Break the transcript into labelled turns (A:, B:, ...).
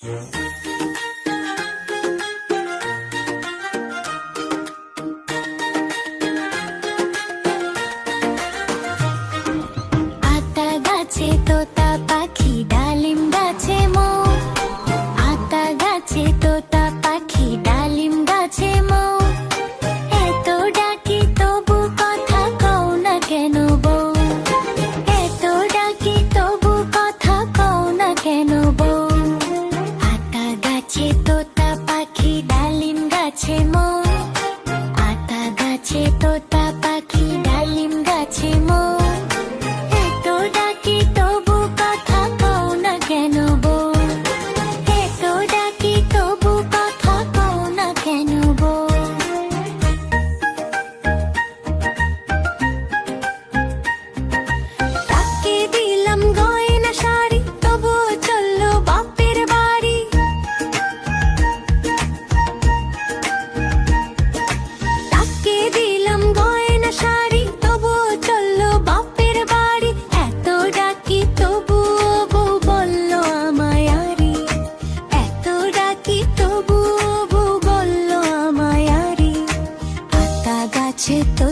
A: আতা গাছে তোতা পাখি, ডালিম গাছে মৌ। আতা গাছে তোতা পাখি, ডালিম গাছে মৌ। এত ডাকি তবু কথা কও না কেন বউ? এত ডাকি তবু কথা কও না কেন বউ? আতা গাছে তোতা পাখি, ডালিম গাছে মৌ। আতা গাছে তোতা পাখি, ডালিম গাছে মৌ। এত ডাকি তবু কথা কও না কেন বউ? এত ডাকি তবু কথা কও না কেন বউ? তাকে দিলাম গয়না শাড়ি, তবুও চললো বাপের বাড়ি। তাকে দিলাম গয়না শাড়ি, তবুও চললো বাপের বাড়ি। এত ডাকি তবুও বউ বলল আমায় আরি। এত ডাকি তবুও বউ বলল আমায় আরি। আতা গাছে তো